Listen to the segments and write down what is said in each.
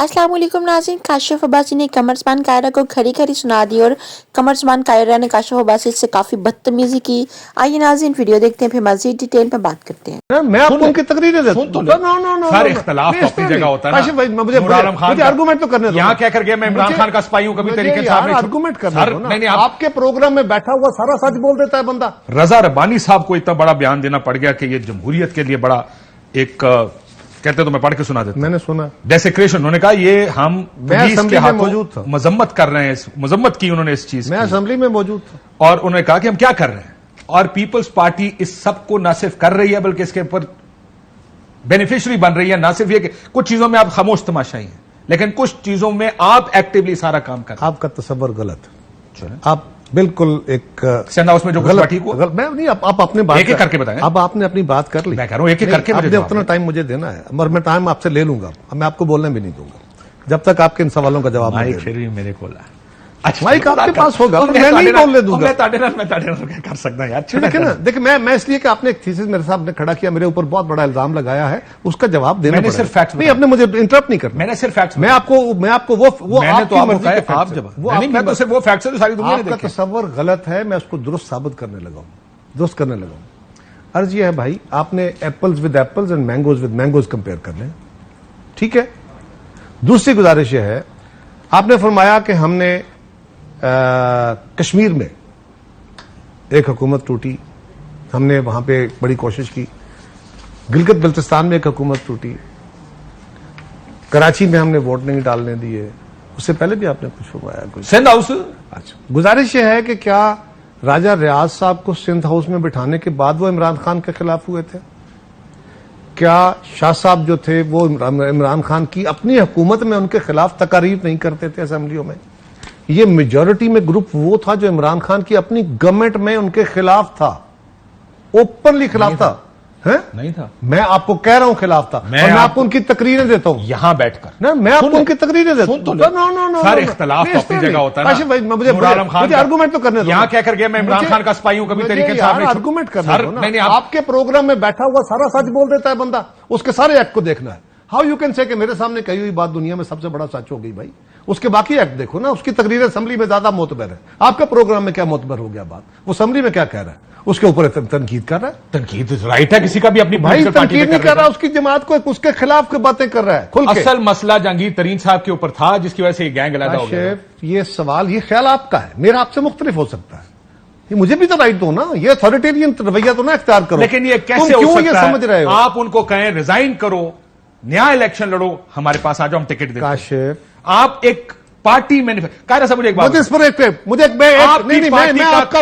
अस्सलाम वालेकुम नाज़रीन, काशिफ अब्बासी ने कमरज़मान कायरा को खरी खरी सुना दी और कमरज़मान कायरा ने काशिफ अब्बासी से काफ़ी बदतमीजी की। आइए नाज़रीन वीडियो देखते हैं, फिर मज़ीद डिटेल में बात करते हैं। मैं आपको उनकी तकरीरें देता हूं। सर इख्तलाफ तो अपनी जगह होता है काशिफ भाई, मुझे आर्गूमेंट तो करने दो। यहाँ क्या कर गया मैं इमरान खान का स्पाई हूँ, कभी तरीके से आर्गूमेंट करने दो ना। आपके प्रोग्राम में बैठा हुआ सारा सच बोल देता है बंदा। रजा रब्बानी साहब को इतना बड़ा बयान देना पड़ गया कि ये जमहूरियत के लिए बड़ा एक कहते तो मैं पढ़ के सुना देता। मैंने सुना डेसेक्रेशन, उन्होंने कहा ये हम पुलिस के हाथों मौजूद था, मजम्मत कर रहे हैं, मजम्मत की उन्होंने इस चीज। मैं असेंबली में मौजूद था और उन्होंने कहा कि हम क्या कर रहे हैं, और पीपल्स पार्टी इस सब को न सिर्फ कर रही है बल्कि इसके ऊपर बेनिफिशियरी बन रही है। ना सिर्फ ये कि कुछ चीजों में आप खामोश तमाशाई हैं, लेकिन कुछ चीजों में आप एक्टिवली सारा काम कर रहे हैं। आपका तसव्वुर गलत है। आप बिल्कुल एक सेंड हाउस में जो कुछ ठीक हुआ, मैं नहीं, आप अपने बात एक एक करके बताएं। अब आपने अपनी बात कर ली, मैं कह रहा हूं एक एक करके आपने उतना टाइम मुझे देना है, और मैं टाइम आपसे ले लूंगा। मैं आपको बोलने भी नहीं दूंगा जब तक आपके इन सवालों का जवाब नहीं। फिर भी मेरे को अच्छा माइक आपके पास होगा, मैं नहीं बोलने दूंगा। मैं कर सकता यार। देखिए ना, देखिए मैं इसलिए कि आपने एक थीसिस मेरे सामने खड़ा किया, मेरे ऊपर बहुत बड़ा इल्जाम लगाया है, उसका जवाब देना। मैंने सिर्फ फैक्ट्स नहीं, आपने मुझे इंटरप्ट नहीं करना। मैंने सिर्फ फैक्ट्स। मैं आपको वो मैंने तो आपको कहा आप जब मैं तो सिर्फ वो फैक्ट्स है जो सारी दुनिया ने देखे। आपका तसव्वुर गलत है, मैं उसको दुरुस्त साबित करने लगा हूं, दुरुस्त करने लगा हूं। अर्ज ये है भाई, आपने apples with apples and mangoes with mangoes compare कर लें, ठीक है। दूसरी गुजारिश यह है, आपने फरमाया कि हमने कश्मीर में एक हुकूमत टूटी, हमने वहां पे बड़ी कोशिश की। गिलगित बल्तिस्तान में एक हुकूमत टूटी, कराची में हमने वोट नहीं डालने दिए। उससे पहले भी आपने कुछ फरमाया कुछ सिंध हाउस। अच्छा, गुजारिश यह है कि क्या राजा रियाज साहब को सिंध हाउस में बिठाने के बाद वो इमरान खान के खिलाफ हुए थे? क्या शाह साहब जो थे वो इमरान खान की अपनी हुकूमत में उनके खिलाफ तकारीर नहीं करते थे असेंबलियों में? ये मेजॉरिटी में ग्रुप वो था जो इमरान खान की अपनी गवर्नमेंट में उनके खिलाफ था, ओपनली खिलाफ था। है? नहीं था। मैं आपको कह रहा हूं खिलाफ था, और मैं आपको उनकी तकरीरें देता हूं यहां बैठकर ना। मैं आपको उनकी तकरीरें देता हूं। सर इख्तलाफ तो अपनी जगह होता है ना। मुझे आर्गूमेंट तो करने दो। यहां क्या कर गया मैं इमरान खान का स्पाई हूं, कभी तरीके से आर्गूमेंट करने दो ना। आपके प्रोग्राम में बैठा हुआ सारा सच बोल देता है बंदा, उसके सारे एक्ट को देखना है। हाउ यू कैन से कि मेरे सामने कही हुई बात दुनिया में सबसे बड़ा सच हो गई भाई, उसके बाकी एक्ट देखो ना। उसकी तकरीर असेंबली में ज्यादा मोतबर है, आपका प्रोग्राम में क्या मोतबर हो गया बात? वो असेंबली में क्या कह रहा है, उसके ऊपर तनकीद कर रहा है। तनकीद राइट है किसी का भी अपनी भाई, तनकीद नहीं कर रहा, उसकी जमात को उसके खिलाफ की बातें कर रहा है खुल के। असल मसला जहांगीर तरीन साहब के ऊपर था, जिसकी वजह से ये गैंग अलग हो गया। ये सवाल, ये ख्याल आपका है, मेरा आपसे मुख्तलिफ हो सकता है। ये मुझे भी तो राइट दो ना, ये अथॉरिटेरियन रवैया तो ना इख्तियार करो। लेकिन ये कैसे हो सकता है? समझ रहे हो, आप उनको कहें रिजाइन करो, नया इलेक्शन लड़ो, हमारे पास आ जाओ, हम टिकट देते। काशिफ, आप एक पार्टी मैनिफेस्टो साहब, मुझे एक बात, मुझे इस पर एक मैं आपका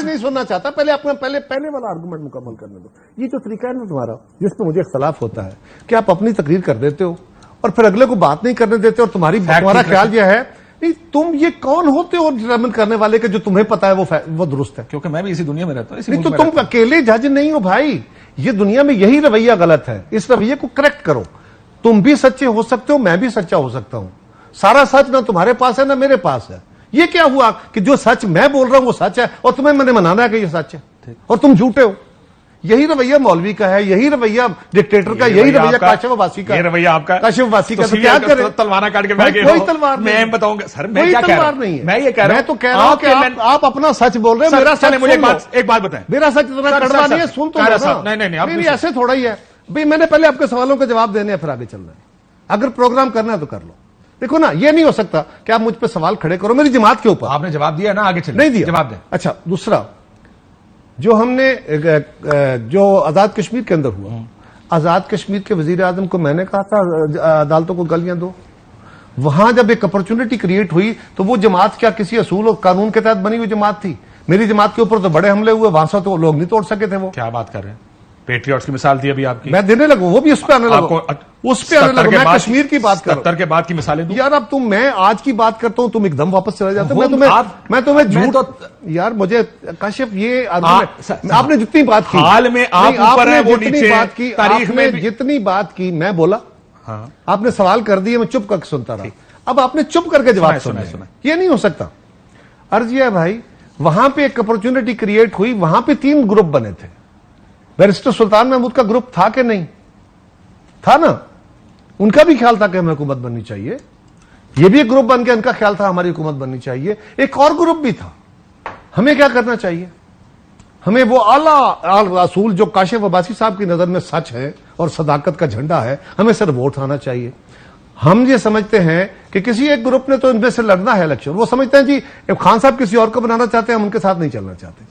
नहीं सुनना चाहता। पहले पहले वाला आर्गूमेंट मुकम्मल करने दो। ये जो तरीका है ना तुम्हारा, जिस पर मुझे इख्तलाफ होता है कि आप अपनी तकरीर कर देते हो और फिर अगले को बात नहीं करने देते, और तुम्हारा ख्याल यह है नहीं, तुम ये कौन होते हो डिटरमिन करने वाले के जो तुम्हें पता है वो दुरुस्त है? क्योंकि मैं भी इसी दुनिया में रहता हूं। नहीं तो तुम अकेले जज नहीं हो भाई, ये दुनिया में यही रवैया गलत है। इस रवैये को करेक्ट करो। तुम भी सच्चे हो सकते हो, मैं भी सच्चा हो सकता हूं। सारा सच ना तुम्हारे पास है ना मेरे पास है। ये क्या हुआ कि जो सच मैं बोल रहा हूं वो सच है, और तुम्हें मैंने मनाना है कि ये सच है, और तुम झूठे हो। यही रवैया मौलवी का है, यही रवैया डिक्टेटर का, यही रवैया काशिफ अब्बासी का, ये रवैया आपका काशिफ अब्बासी का। तो क्या करे, तलवार काट के बैठ गए? कोई तलवार नहीं, मैं बताऊंगा सर, मैं कोई क्या कह रहा हूं? नहीं है। मैं ये कह रहा हूं, मैं तो कह रहा हूं कि आप अपना सच बोल रहे हैं। मेरा सच, मुझे एक बात बताएं, मेरा सच इतना कड़वा नहीं है, सुन तो नहीं, ऐसे थोड़ा ही है भाई। मैंने पहले आपके सवालों के जवाब देने हैं, फिर आगे चलना है। अगर प्रोग्राम करना है तो कर लो। देखो ना, ये नहीं हो सकता कि आप मुझ पे सवाल खड़े करो मेरी जमात के ऊपर। आपने जवाब दिया ना, आगे चलिए। नहीं दिया, जवाब दें। अच्छा, दूसरा जो हमने जो आजाद कश्मीर के अंदर हुआ, आजाद कश्मीर के वजीर आजम को मैंने कहा था अदालतों को गलियां दो। वहां जब एक अपॉर्चुनिटी क्रिएट हुई तो वो जमात क्या किसी असूल और कानून के तहत बनी हुई जमात थी? मेरी जमात के ऊपर तो बड़े हमले हुए, वहां से तो लोग नहीं तोड़ सके थे। वो क्या बात कर रहे हैं? पेट्रियट्स की मिसाल दी अभी आपकी, मैं देने लगूं, वो भी उस पर आने लगूं, उस पर आने लगूं। मैं कश्मीर की बात कर रहा हूं, के बाद की मिसालें दूं। यार अब मैं आज की बात करता हूं, तुम एकदम वापस चले जाते हो। मैं तुम्हें झूठ यार, मुझे काशिफ ये आपने जितनी बात की हाल में, आप ऊपर है वो नीचे, बात की तारीख में जितनी बात की, मैं बोला, आपने सवाल कर दिए, मैं चुप करके सुनता रहा। अब आपने चुप करके जवाब सुना। ये नहीं हो सकता। अर्ज यह है भाई, वहां पे एक अपॉर्चुनिटी क्रिएट हुई, वहां पे 3 ग्रुप बने थे। बैरिस्टर सुल्तान महमूद का ग्रुप था कि नहीं था? ना, ان کا بھی خیال تھا کہ ہمیں حکومت بننی چاہیے. یہ بھی ایک گروپ بن کے ان کا خیال تھا ہماری حکومت بننی چاہیے. ایک اور گروپ بھی تھا. ہمیں کیا کرنا چاہیے؟ ہمیں وہ اعلی اصول جو کاشف عباسی صاحب کی نظر میں سچ ہے اور صداقت کا جھنڈا ہے, ہمیں صرف ووٹ آنا چاہیے. ہم یہ سمجھتے ہیں کہ کسی ایک گروپ نے تو ان میں سے لڑنا ہے الیکشن. وہ سمجھتے ہیں جی خان صاحب کسی اور کو بنانا چاہتے ہیں, ہم ان کے ساتھ نہیں چلنا چاہتے.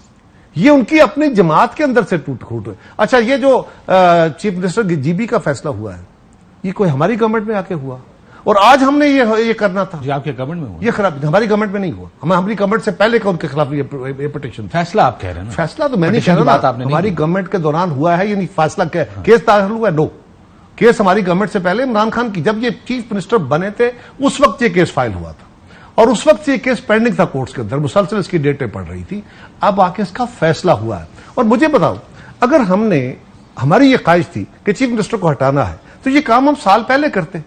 یہ ان کی اپنی جماعت کے اندر سے ٹوٹ پھوٹ ہے. اچھا, یہ جو چیف منسٹر جی بی کا فیصلہ ہوا ہے, یہ کوئی ہماری گورنمنٹ میں آ کے ہوا, اور آج ہم نے یہ کرنا تھا. جی آپ کے گورنمنٹ میں ہوا, یہ خراب ہماری گورنمنٹ میں نہیں ہوا. ہماری گورنمنٹ سے پہلے ان کے خلاف یہ پٹیشن. فیصلہ آپ کہہ رہے ہیں نا, فیصلہ تو میں نہیں کہہ رہا, ہماری گورنمنٹ کے دوران ہوا ہے. یہ نہیں فیصلہ کیس داخل ہوا ہے. نو, کیس ہماری گورنمنٹ سے پہلے عمران خان کی جب یہ چیف منسٹر بنے تھے اس وقت یہ کیس فائل ہوا تھا, اور اس وقت یہ کیس پینڈنگ تھا کورٹس کے اندر, مسلسل اس کی ڈیٹیں پڑ رہی تھی. اب آ کے اس کا فیصلہ ہوا ہے. اور مجھے بتاؤ, اگر ہماری یہ خواہش تھی کہ چیف منسٹر کو ہٹانا ہے تو یہ کام ہم سال پہلے کرتے,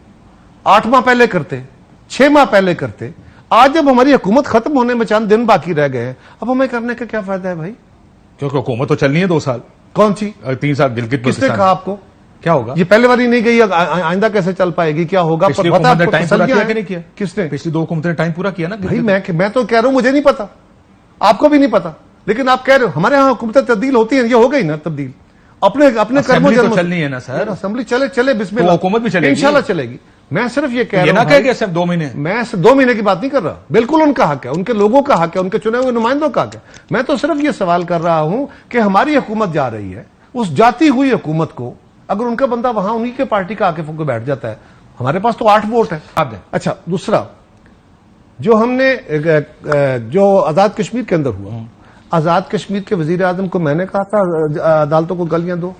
8 ماہ پہلے کرتے, 6 ماہ پہلے کرتے. آج جب ہماری حکومت ختم ہونے میں چند دن باقی رہ گئے ہیں, اب ہمیں کرنے کا کیا فائدہ ہے بھائی؟ کیونکہ حکومت تو چلنی ہے 2 سال. کون سی 3 سال گلگت کس نے کہا آپ کو کیا ہوگا؟ یہ پہلے باری نہیں گئی, آئندہ کیسے چل پائے گی, کیا ہوگا؟ پچھلی پتہ حکومت نے آپ کو ٹائم پورا تسلیاں کیا ہیں؟ کہ نہیں کیا؟ کس نے؟ پچھلی 2 حکومتوں نے ٹائم پورا کیا نا. بھائی میں تو کہہ رہا ہوں مجھے نہیں پتا, آپ کو بھی نہیں پتا, لیکن آپ کہہ رہے ہو ہمارے ہاں حکومتیں تبدیل ہوتی ہیں. یہ ہو گئی نا تبدیل, اپنے کرموں اسمبلی تو چلنی ہے نا سر. اسمبلی چلے بسم اللہ, وہ حکومت بھی چلے گی, انشاءاللہ چلے گی. میں صرف یہ کہہ یہ رہا نہ ہوں کہہ کہ صرف 2 مہینے. میں 2 مہینے کی بات نہیں کر رہا, بالکل ان کا حق ہے, ان کے لوگوں کا حق ہے, ان کے چنے ہوئے نمائندوں کا حق ہے. میں تو صرف یہ سوال کر رہا ہوں کہ ہماری حکومت جا رہی ہے, اس جاتی ہوئی حکومت کو اگر ان کا بندہ وہاں انہی کے پارٹی کا آ کے بیٹھ جاتا ہے, ہمارے پاس تو 8 ووٹ ہے. اچھا, دوسرا جو ہم نے جو آزاد کشمیر کے اندر ہوا, آزاد کشمیر کے وزیر اعظم کو میں نے کہا تھا عدالتوں کو گلیاں دو.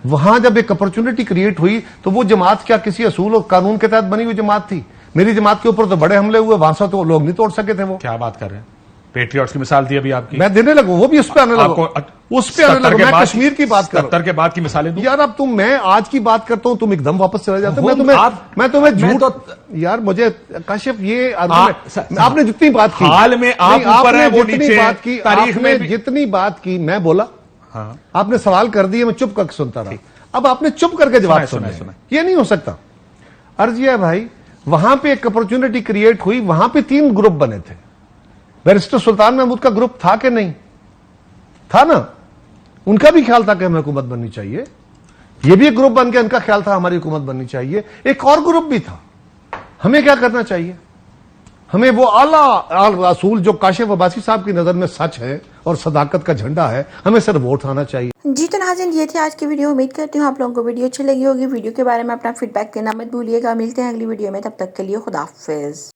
وہاں جب ایک اپرچونٹی کریٹ ہوئی تو وہ جماعت کیا کسی اصول اور قانون کے تحت بنی ہوئی جماعت تھی؟ میری جماعت کے اوپر تو بڑے حملے ہوئے, وہاں سے تو لوگ نہیں توڑ سکے تھے. وہ کیا بات کر رہے ہیں؟ پیٹریاٹس کی مثال دی ابھی آپ کی, میں دینے لگوں, وہ بھی اس پہ آنے لگا, اس پہ آنے لگا. میں کشمیر کی بات کر رہا ہوں. 70 کے بعد کی مثالیں دوں یار. اب میں آج کی بات کرتا ہوں, تم ایک دم واپس چلے جاتے. میں تمہیں جھوٹ یار, مجھے کاشف یہ آپ نے جتنی بات کی حال میں آپ اوپر ہیں وہ نیچے, تاریخ میں جتنی بات کی میں بولا, آپ نے سوال کر دیے, میں چپ کر کے سنتا رہا. اب آپ نے چپ کر کے جواب سنا. یہ نہیں ہو سکتا. عرض یہ ہے بھائی, وہاں پہ ایک اپرچونٹی کریٹ ہوئی, وہاں پہ 3 گروپ بنے تھے. بیرسٹر سلطان محمود کا گروپ تھا کہ نہیں تھا نا, ان کا بھی خیال تھا کہ ہمیں حکومت بننی چاہیے. یہ بھی ایک گروپ بن کے ان کا خیال تھا ہماری حکومت بننی چاہیے. ایک اور گروپ بھی تھا. ہمیں کیا کرنا چاہیے؟ ہمیں وہ اعلی اصول جو کاشف عباسی صاحب کی نظر میں سچ ہے اور صداقت کا جھنڈا ہے, ہمیں صرف ووٹ آنا چاہیے. جی تو ناظرین, یہ تھی آج کی ویڈیو. امید کرتی ہوں آپ لوگوں کو ویڈیو اچھی لگی ہوگی. ویڈیو کے بارے میں اپنا فیڈ بیک دینا مت بھولیے گا. ملتے ہیں اگلی ویڈیو میں, تب تک کے لیے خدا حافظ.